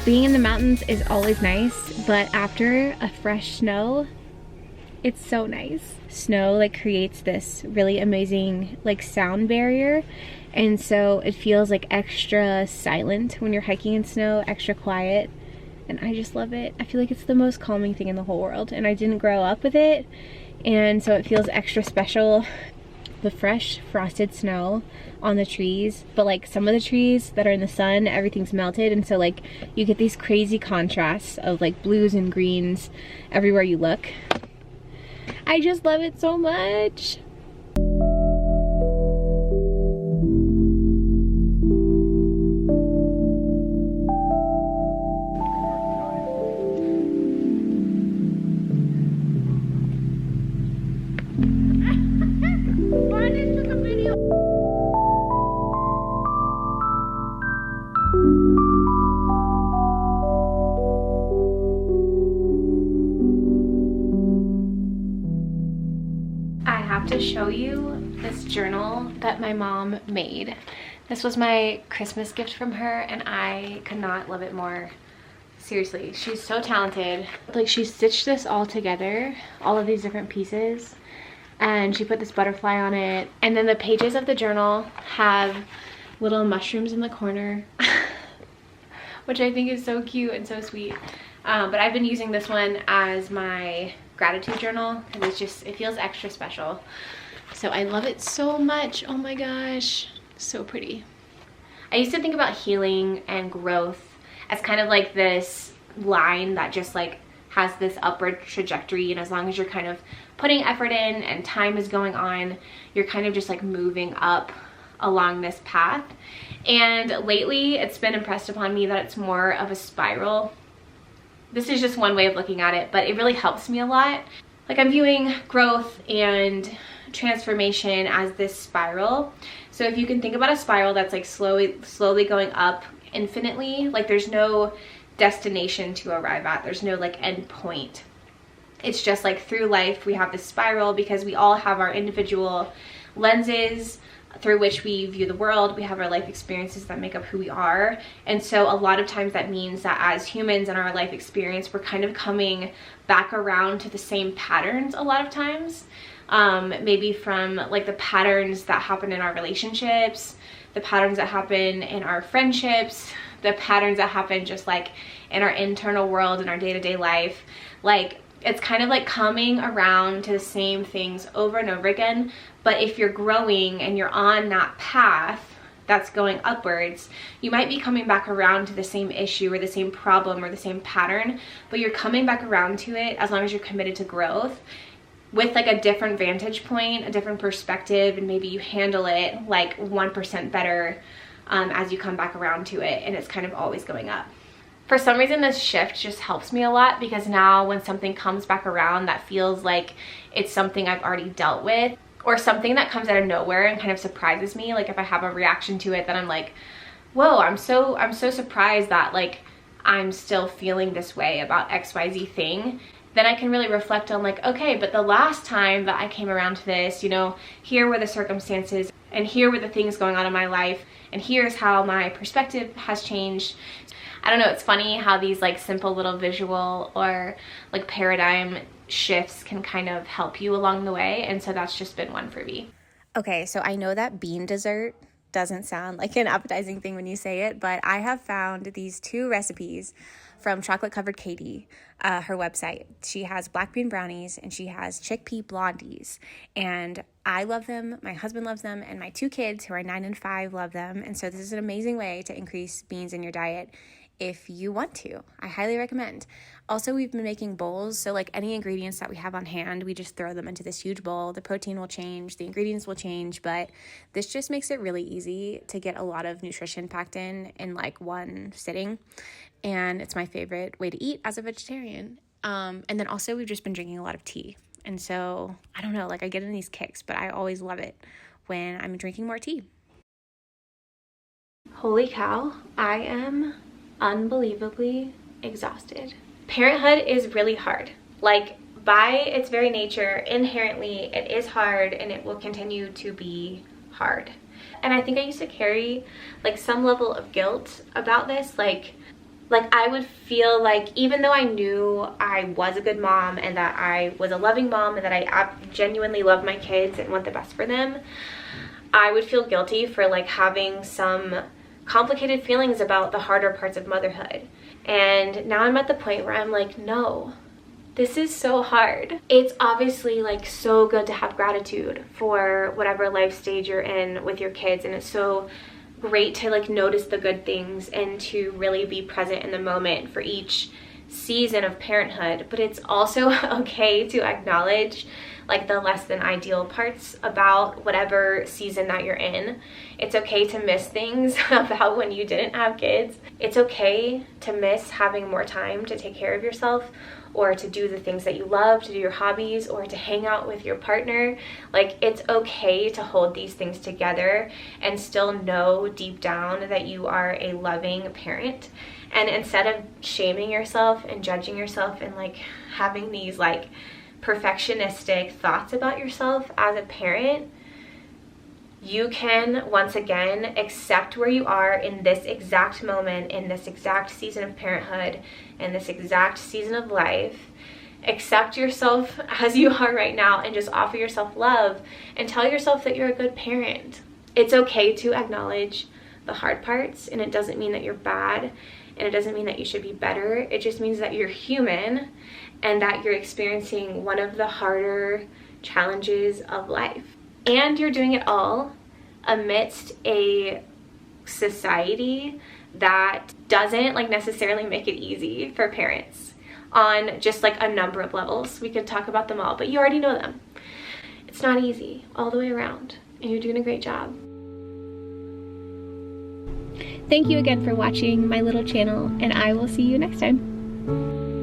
Being in the mountains is always nice, but after a fresh snow, it's so nice. Snow like creates this really amazing like sound barrier, and so it feels like extra silent when you're hiking in snow, extra quiet, and I just love it. I feel like it's the most calming thing in the whole world, and I didn't grow up with it, and so it feels extra special. The fresh frosted snow on the trees, but like some of the trees that are in the sun, everything's melted, and so like you get these crazy contrasts of like blues and greens everywhere you look. I just love it so much. To show you this journal that my mom made. This was my Christmas gift from her, and I could not love it more. Seriously, she's so talented. Like, she stitched this all together, all of these different pieces, and she put this butterfly on it, and then the pages of the journal have little mushrooms in the corner which I think is so cute and so sweet. But I've been using this one as my gratitude journal because it feels extra special. So I love it so much. Oh my gosh, so pretty. I used to think about healing and growth as kind of like this line that just like has this upward trajectory, and as long as you're kind of putting effort in and time is going on, you're kind of just like moving up along this path. And lately it's been impressed upon me that it's more of a spiral. This is just one way of looking at it, but it really helps me a lot. Like, I'm viewing growth and transformation as this spiral. So if you can think about a spiral that's like slowly going up infinitely, like there's no destination to arrive at, there's no like end point. It's just like through life we have this spiral because we all have our individual lenses through which we view the world. We have our life experiences that make up who we are, and so a lot of times that means that as humans in our life experience, we're kind of coming back around to the same patterns a lot of times. Maybe from like the patterns that happen in our relationships, the patterns that happen in our friendships, the patterns that happen just like in our internal world, in our day-to-day life. Like, it's kind of like coming around to the same things over and over again. But if you're growing and you're on that path that's going upwards, you might be coming back around to the same issue or the same problem or the same pattern, but you're coming back around to it as long as you're committed to growth with like a different vantage point, a different perspective, and maybe you handle it like 1% better as you come back around to it, and it's kind of always going up. For some reason, this shift just helps me a lot, because now when something comes back around that feels like it's something I've already dealt with, or something that comes out of nowhere and kind of surprises me, like if I have a reaction to it that I'm like, whoa, I'm so surprised that like I'm still feeling this way about XYZ thing, then I can really reflect on like, okay, but the last time that I came around to this, you know, here were the circumstances and here were the things going on in my life, and here's how my perspective has changed. I don't know, it's funny how these like simple little visual or like paradigm shifts can kind of help you along the way, and so that's just been one for me. Okay, so I know that bean dessert doesn't sound like an appetizing thing when you say it, but I have found these two recipes from Chocolate Covered Katie, her website. She has black bean brownies and she has chickpea blondies, and I love them, my husband loves them, and my two kids who are 9 and 5 love them. And so this is an amazing way to increase beans in your diet if you want to. I highly recommend. Also, we've been making bowls, so like any ingredients that we have on hand, we just throw them into this huge bowl. The protein will change, the ingredients will change, but this just makes it really easy to get a lot of nutrition packed in like one sitting, and it's my favorite way to eat as a vegetarian. And then also we've just been drinking a lot of tea, and so I don't know, like I get in these kicks, but I always love it when I'm drinking more tea. Holy cow, I am unbelievably exhausted. Parenthood is really hard. Like, by its very nature, inherently, it is hard, and it will continue to be hard. And I think I used to carry like some level of guilt about this. Like, Like, I would feel like, even though I knew I was a good mom and that I was a loving mom and that I genuinely love my kids and want the best for them, I would feel guilty for like having some complicated feelings about the harder parts of motherhood. And now I'm at the point where I'm like, no, this is so hard. It's obviously like so good to have gratitude for whatever life stage you're in with your kids, and it's so great to like notice the good things and to really be present in the moment for each season of parenthood. But it's also okay to acknowledge like the less than ideal parts about whatever season that you're in. It's okay to miss things about when you didn't have kids. It's okay to miss having more time to take care of yourself, or to do the things that you love, to do your hobbies, or to hang out with your partner. Like, it's okay to hold these things together and still know deep down that you are a loving parent. And instead of shaming yourself and judging yourself and like having these like perfectionistic thoughts about yourself as a parent, you can once again accept where you are in this exact moment, in this exact season of parenthood, in this exact season of life. Accept yourself as you are right now and just offer yourself love and tell yourself that you're a good parent. It's okay to acknowledge the hard parts, and it doesn't mean that you're bad, and it doesn't mean that you should be better. It just means that you're human and that you're experiencing one of the harder challenges of life. And you're doing it all amidst a society that doesn't like necessarily make it easy for parents on just like a number of levels. We could talk about them all, but you already know them. It's not easy all the way around, and you're doing a great job. Thank you again for watching my little channel, and I will see you next time.